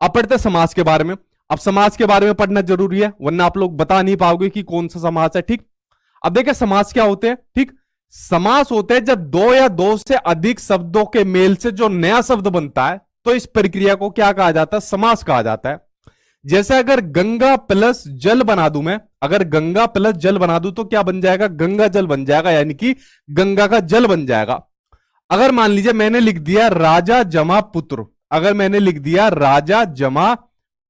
अब पढ़ते हैं समास के बारे में। अब समास के बारे में पढ़ना जरूरी है, वरना आप लोग बता नहीं पाओगे कि कौन सा समास है। ठीक, अब देखिए समास क्या होते हैं। ठीक, समास होते हैं जब दो या दो से अधिक शब्दों के मेल से जो नया शब्द बनता है, तो इस प्रक्रिया को क्या कहा जाता है? समास कहा जाता है। जैसे अगर गंगा प्लस जल बना दूं मैं, अगर गंगा प्लस जल बना दूं तो क्या बन जाएगा? गंगा जल बन जाएगा, यानी कि गंगा का जल बन जाएगा। अगर मान लीजिए मैंने लिख दिया राजा जमा पुत्र, अगर मैंने लिख दिया राजा जमा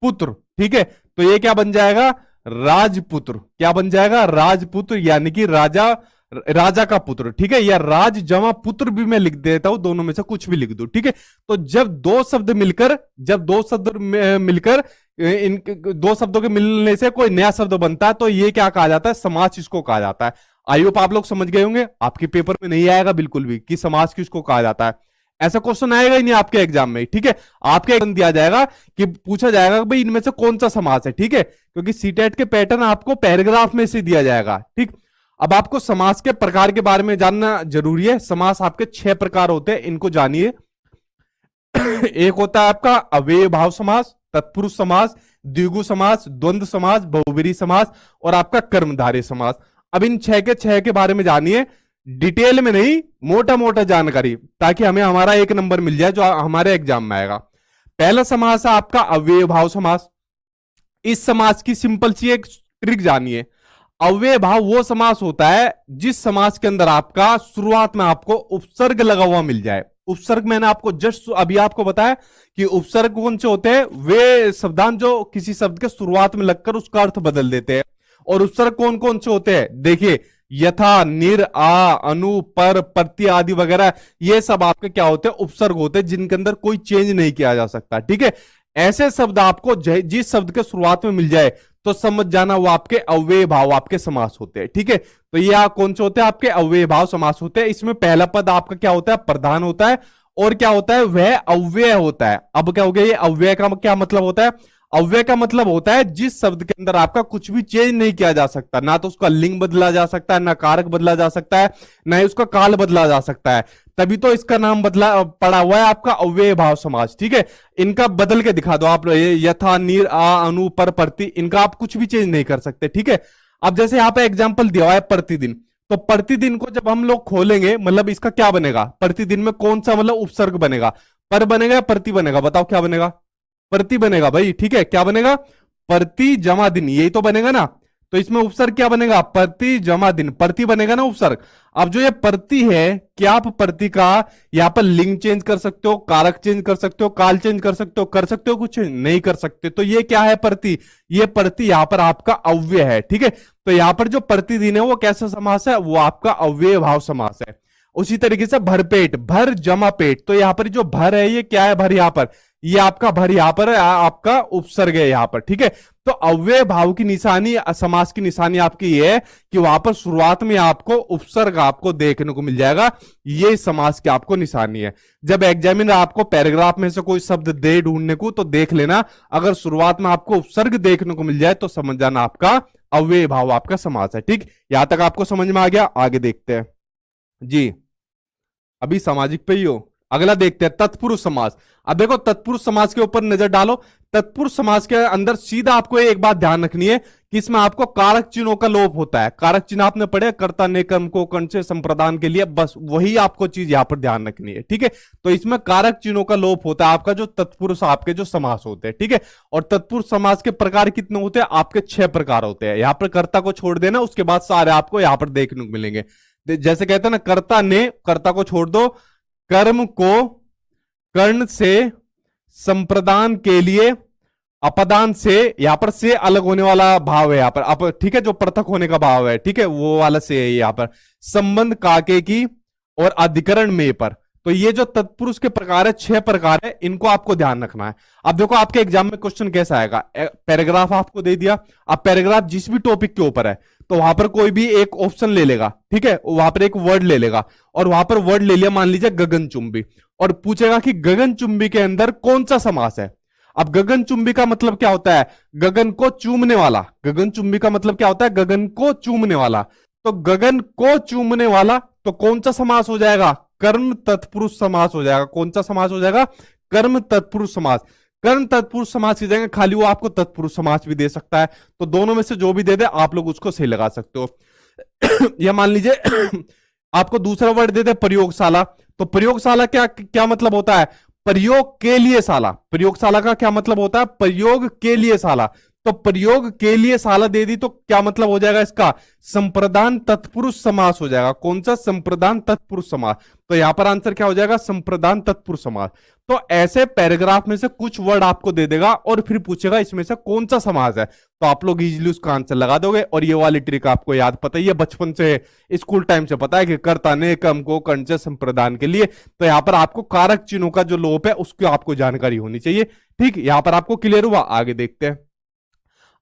पुत्र, ठीक है, तो ये क्या बन जाएगा? राजपुत्र। क्या बन जाएगा? राजपुत्र, यानी कि राजा, राजा का पुत्र। ठीक है, या राज जमा पुत्र भी मैं लिख देता हूं, दोनों में से कुछ भी लिख दो। ठीक है, तो जब दो शब्द मिलकर, जब दो शब्द मिलकर इन दो शब्दों के मिलने से कोई नया शब्द बनता है, तो ये क्या कहा जाता है? समास इसको कहा जाता है। आई होप आप लोग समझ गए होंगे। आपके पेपर में नहीं आएगा बिल्कुल भी कि समास किसको कहा जाता है, ऐसा क्वेश्चन आएगा ही नहीं आपके एग्जाम में। ठीक है, आपके एग्जाम दिया जाएगा कि पूछा जाएगा भाई इनमें से कौन सा समास है। ठीक है, क्योंकि सीटेट के पैटर्न आपको पैराग्राफ में से दिया जाएगा। ठीक, अब आपको समास के प्रकार के बारे में जानना जरूरी है। समास आपके 6 प्रकार होते हैं, इनको जानिए। एक होता है आपका अव्यय भाव समास, तत्पुरुष समास, द्विगु समास, द्वंद्व समास, बहुब्रीहि समास और आपका कर्मधारय समास। अब इन 6 के 6 के बारे में जानिए, डिटेल में नहीं, मोटा मोटा जानकारी, ताकि हमें हमारा 1 नंबर मिल जाए जो हमारे एग्जाम में आएगा। पहला समास है आपका अव्यय भाव समास। इस समास की सिंपल सी एक ट्रिक जानिए। अव्यय भाव वो समास होता है जिस समास के अंदर आपका शुरुआत में आपको उपसर्ग लगा हुआ मिल जाए। उपसर्ग मैंने आपको जस्ट अभी आपको बताया कि उपसर्ग कौन से होते हैं? वे शब्दांश जो किसी शब्द के शुरुआत में लगकर उसका अर्थ बदल देते हैं। और उपसर्ग कौन कौन से होते हैं? देखिए, यथा, निर, आ, अनु, पर, प्रति आदि वगैरह, ये सब आपके क्या होते हैं? उपसर्ग होते हैं, जिनके अंदर कोई चेंज नहीं किया जा सकता। ठीक है, ऐसे शब्द आपको जिस शब्द के शुरुआत में मिल जाए तो समझ जाना वो आपके अव्यय भाव आपके समास होते हैं। ठीक है, तो ये कौन से होते हैं? आपके अव्यय भाव समास होते हैं। इसमें पहला पद आपका क्या होता है? प्रधान होता है, और क्या होता है? वह अव्यय होता है। अब क्या हो गया? ये अव्यय का क्या मतलब होता है? अव्यय का मतलब होता है जिस शब्द के अंदर आपका कुछ भी चेंज नहीं किया जा सकता, ना तो उसका लिंग बदला जा सकता है, ना कारक बदला जा सकता है, ना ही उसका काल बदला जा सकता है, तभी तो इसका नाम बदला पड़ा हुआ है आपका अव्यय भाव समास। ठीक है, इनका बदल के दिखा दो आप, यथा, निर, आ, अनु, पर, प्रति, इनका आप कुछ भी चेंज नहीं कर सकते। ठीक है, अब जैसे यहां पे एग्जाम्पल दिया हुआ है प्रतिदिन, तो प्रतिदिन को जब हम लोग खोलेंगे, मतलब इसका क्या बनेगा? प्रतिदिन में कौन सा मतलब उपसर्ग बनेगा? पर बनेगा या प्रति बनेगा? बताओ क्या बनेगा? प्रति बनेगा भाई। ठीक है, क्या बनेगा? प्रति जमा दिन, यही तो बनेगा ना। तो इसमें उपसर्ग क्या बनेगा? प्रति जमा दिन, प्रति बनेगा ना उपसर्ग। अब जो ये प्रति है, क्या आप प्रति का यहां पर लिंग चेंज कर सकते हो, कारक चेंज कर सकते हो, काल चेंज कर सकते हो? कर सकते हो? कुछ नहीं कर सकते। तो ये क्या है? प्रति। ये प्रति यहां पर आपका अव्यय है। ठीक है, तो यहां पर जो प्रतिदिन है वो कैसा समास है? वो आपका अव्यय भाव समास है। उसी तरीके से भरपेट, भर जमा पेट, तो यहां पर जो भर है ये क्या है? भर यहां पर, ये आपका भर यहां पर आपका उपसर्ग है यहां पर। ठीक है, तो अव्यय भाव की निशानी, समास की निशानी आपकी ये है कि वहां पर शुरुआत में आपको उपसर्ग आपको देखने को मिल जाएगा। ये समास की आपको निशानी है। जब एग्जामिनर आपको पैराग्राफ में से कोई शब्द दे ढूंढने को, तो देख लेना, अगर शुरुआत में आपको उपसर्ग देखने को मिल जाए तो समझ जाना आपका अव्यय भाव आपका समास है। ठीक, यहां तक आपको समझ में आ गया? आगे देखते हैं जी। अभी सामाजिक पे ही हो, अगला देखते हैं तत्पुरुष समास। अब देखो तत्पुरुष समास के ऊपर नजर डालो। तत्पुरुष समास के अंदर सीधा आपको एक बात ध्यान रखनी है कि इसमें आपको कारक चिन्हों का लोप होता है। कारक चिन्ह आपने पढ़े, कर्ता ने कर्म को कर्ण से संप्रदान के लिए, बस वही आपको चीज यहां पर ध्यान रखनी है। ठीक है, तो इसमें कारक चिन्हों का लोप होता है आपका जो तत्पुरुष आपके जो समास होते हैं। ठीक है, और तत्पुरुष समास के प्रकार कितने होते हैं? आपके 6 प्रकार होते हैं। यहां पर कर्ता को छोड़ देना, उसके बाद सारे आपको यहां पर देखने को मिलेंगे। जैसे कहते हैं ना, कर्ता ने, कर्ता को छोड़ दो, कर्म को कर्ण से संप्रदान के लिए, अपदान से, यहां पर से अलग होने वाला भाव है यहां पर, ठीक है, जो पृथक होने का भाव है, ठीक है, वो वाला से है यहां पर, संबंध काके की और अधिकरण में पर। तो ये जो तत्पुरुष के प्रकार है, 6 प्रकार है, इनको आपको ध्यान रखना है। अब देखो आपके एग्जाम में क्वेश्चन कैसा आएगा। पैराग्राफ आपको दे दिया, अब पैराग्राफ जिस भी टॉपिक के ऊपर है तो वहां पर कोई भी एक ऑप्शन ले लेगा। ठीक है, वहां पर एक वर्ड ले लेगा, और वहां पर वर्ड ले लिया मान लीजिए गगनचुंबी, और पूछेगा कि गगनचुंबी के अंदर कौन सा समास है। अब गगनचुंबी का मतलब क्या होता है? गगन को चूमने वाला। गगनचुंबी का मतलब क्या होता है? गगन को चूमने वाला। तो गगन को चूमने वाला, तो कौन सा समास हो जाएगा? कर्म तत्पुरुष समास हो जाएगा। कौन सा समास हो जाएगा? कर्म तत्पुरुष समास। कर्म तत्पुरुष समास की जगह खाली वो आपको तत्पुरुष समास भी दे सकता है। तो दोनों में से जो भी दे दे आप लोग उसको सही लगा सकते हो। या मान लीजिए आपको दूसरा वर्ड दे दे प्रयोगशाला, तो प्रयोगशाला क्या क्या मतलब होता है? प्रयोग के लिए शाला। प्रयोगशाला का क्या मतलब होता है? प्रयोग के लिए शाला। तो प्रयोग के लिए शाला दे दी तो क्या मतलब हो जाएगा इसका? संप्रदान तत्पुरुष समास हो जाएगा। कौन सा? संप्रदान तत्पुरुष समास। तो यहां पर आंसर क्या हो जाएगा? संप्रदान तत्पुरुष समास। तो ऐसे पैराग्राफ में से कुछ वर्ड आपको दे देगा और फिर पूछेगा इसमें से कौन सा समास है, तो आप लोग इजीली उसका आंसर लगा दोगे। और ये वाली ट्रिक आपको याद पता ही है, बचपन से स्कूल टाइम से पता है कि कर्ता ने कम को कर्ण से संप्रदान के लिए। तो यहां पर आपको कारक चिन्हों का जो लोप है उसकी आपको जानकारी होनी चाहिए। ठीक, यहां पर आपको क्लियर हुआ? आगे देखते हैं।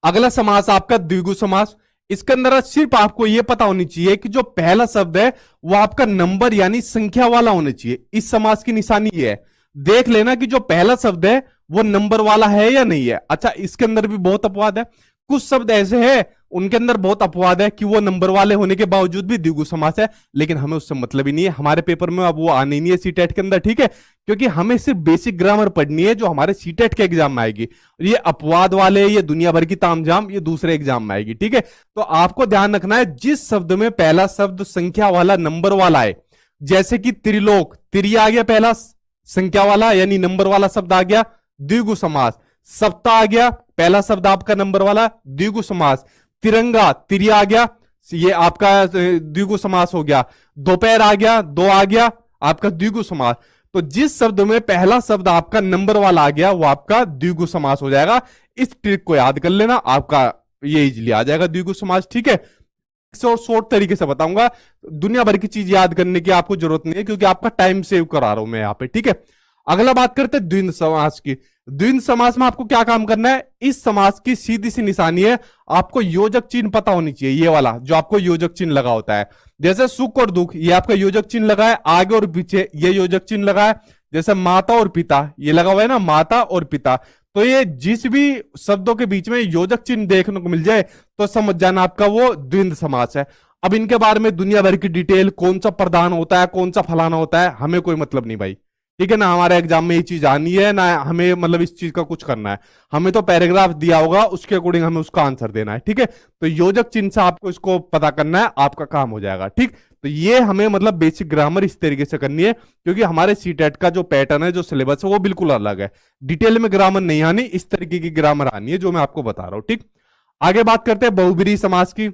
अगला समास आपका द्विगु समास। इसके अंदर सिर्फ आपको यह पता होनी चाहिए कि जो पहला शब्द है वो आपका नंबर यानी संख्या वाला होना चाहिए। इस समास की निशानी ये है, देख लेना कि जो पहला शब्द है वो नंबर वाला है या नहीं है। अच्छा, इसके अंदर भी बहुत अपवाद है। कुछ शब्द ऐसे हैं उनके अंदर बहुत अपवाद है कि वो नंबर वाले होने के बावजूद भी द्विगु समास है, लेकिन हमें उससे मतलब ही नहीं है। हमारे पेपर में अब वो आने नहीं है सीटेट के अंदर, ठीक है, क्योंकि हमें सिर्फ बेसिक ग्रामर पढ़नी है जो हमारे सीटेट के एग्जाम में आएगी। ये अपवाद वाले, ये दुनिया भर की तामझाम, ये दूसरे एग्जाम में आएगी। ठीक है, तो आपको ध्यान रखना है जिस शब्द में पहला शब्द संख्या वाला नंबर वाला है, जैसे कि त्रिलोक, त्रि आ गया पहला संख्या वाला यानी नंबर वाला शब्द आ गया, द्विगु समास। सप्ताह आ गया पहला शब्द आपका नंबर वाला, द्विगु समास। तिरंगा, तिरि आ गया, ये आपका द्विगु समास हो गया। दोपहर आ गया, दो आ गया, आपका द्विगु समास। तो जिस शब्द में पहला शब्द आपका नंबर वाला आ गया वो आपका द्विगु समास हो जाएगा। इस ट्रिक को याद कर लेना, आपका ये इजीली आ जाएगा द्विगु समास। ठीक है, शॉर्ट तरीके से बताऊंगा, दुनिया भर की चीज याद करने की आपको जरूरत नहीं है क्योंकि आपका टाइम सेव करा रहा हूं मैं यहां पे। ठीक है, अगला बात करते हैं द्विंद समास की। द्विंद समास में आपको क्या काम करना है? इस समास की सीधी सी निशानी है, आपको योजक चिन्ह पता होनी चाहिए। ये वाला जो आपको योजक चिन्ह लगा होता है, जैसे सुख और दुख, ये आपका योजक चिन्ह लगा है, आगे और पीछे ये योजक चिन्ह लगा है। जैसे माता और पिता, ये लगा हुआ है ना, माता और पिता। तो ये जिस भी शब्दों के बीच में योजक चिन्ह देखने को मिल जाए तो समझ जाना आपका वो द्विंद समास है। अब इनके बारे में दुनिया भर की डिटेल, कौन सा प्रधान होता है, कौन सा फलाना होता है, हमें कोई मतलब नहीं भाई। ठीक है ना, हमारे एग्जाम में ये चीज आनी है ना, हमें मतलब इस चीज का कुछ करना है। हमें तो पैराग्राफ दिया होगा उसके अकॉर्डिंग हमें उसका आंसर देना है। ठीक है, तो योजक चिन्ह से आपको इसको पता करना है, आपका काम हो जाएगा। ठीक, तो ये हमें मतलब बेसिक ग्रामर इस तरीके से करनी है क्योंकि हमारे सीटेट का जो पैटर्न है, जो सिलेबस है वो बिल्कुल अलग है। डिटेल में ग्रामर नहीं आनी, इस तरीके की ग्रामर आनी है जो मैं आपको बता रहा हूं। ठीक, आगे बात करते हैं बहुब्रीहि समास की।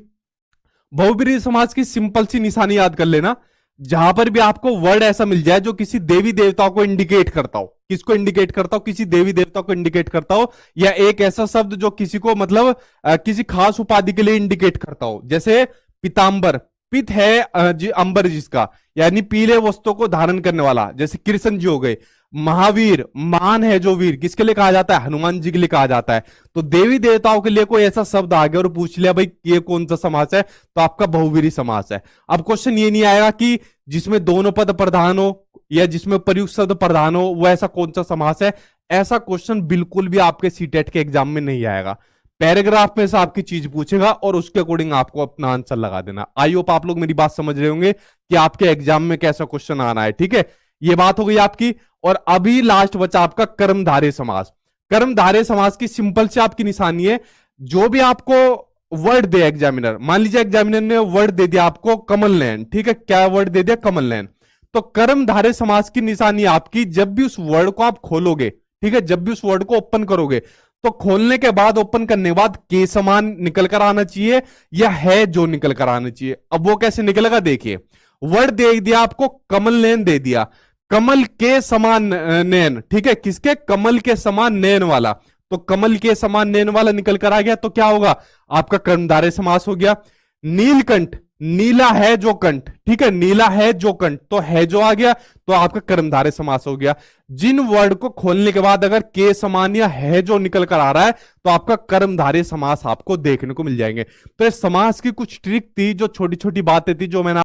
बहुब्रीहि समास की सिंपल सी निशानी याद कर लेना, जहां पर भी आपको वर्ड ऐसा मिल जाए जो किसी देवी देवताओं को इंडिकेट करता हो। किसको इंडिकेट करता हो? किसी देवी देवता को इंडिकेट करता हो, या एक ऐसा शब्द जो किसी को मतलब किसी खास उपाधि के लिए इंडिकेट करता हो। जैसे पीतांबर, पित है अंबर जिसका, यानी पीले वस्त्रों को धारण करने वाला, जैसे कृष्ण जी हो गए। महावीर, महान है जो वीर, किसके लिए कहा जाता है? हनुमान जी के लिए कहा जाता है। तो देवी देवताओं के लिए कोई ऐसा शब्द आ गया और पूछ लिया भाई ये कौन सा समास है, तो आपका बहुब्रीहि समास है। अब क्वेश्चन ये नहीं आएगा कि जिसमें दोनों पद प्रधान हो या जिसमें प्रयुक्त शब्द प्रधान हो वो ऐसा कौन सा समास है। ऐसा क्वेश्चन बिल्कुल भी आपके सीटेट के एग्जाम में नहीं आएगा। पैराग्राफ में से आपकी चीज पूछेगा और उसके अकॉर्डिंग आपको अपना आंसर लगा देना। आई होप आप लोग मेरी बात समझ रहे होंगे कि आपके एग्जाम में कैसा क्वेश्चन आना है। ठीक है, ये बात हो गई आपकी। और अभी लास्ट बचा आपका कर्मधारय समास। कर्मधारय समास की सिंपल से आपकी निशानी है, जो भी आपको वर्ड दे एग्जामिनर, मान लीजिए एग्जामिनर ने वर्ड दे दिया आपको कमल नयन। ठीक है, क्या वर्ड दे दिया? कमल नयन। तो कर्मधारय समास की निशानी आपकी, जब भी उस वर्ड को आप खोलोगे, ठीक है, जब भी उस वर्ड को ओपन करोगे तो खोलने के बाद, ओपन करने के बाद के समान निकल कर आना चाहिए या है जो निकल कर आना चाहिए। अब वो कैसे निकलेगा देखिए, वर्ड दे दिया आपको कमल नयन, दे दिया कमल के समान नयन। ठीक है, किसके? कमल के समान नयन वाला। तो कमल के समान नयन वाला निकल कर आ गया तो क्या होगा? आपका कर्मधारय समास हो गया। नीलकंठ, नीला है जो कंठ, ठीक है, नीला है जो कंठ, तो है जो आ गया तो आपका कर्मधारय समास हो गया। जिन वर्ड को खोलने के बाद अगर के समान या है जो निकल कर आ रहा है तो आपका कर्मधारय समास आपको देखने को मिल जाएंगे। तो इस समास की कुछ ट्रिक थी, जो छोटी छोटी बातें थी जो मैंने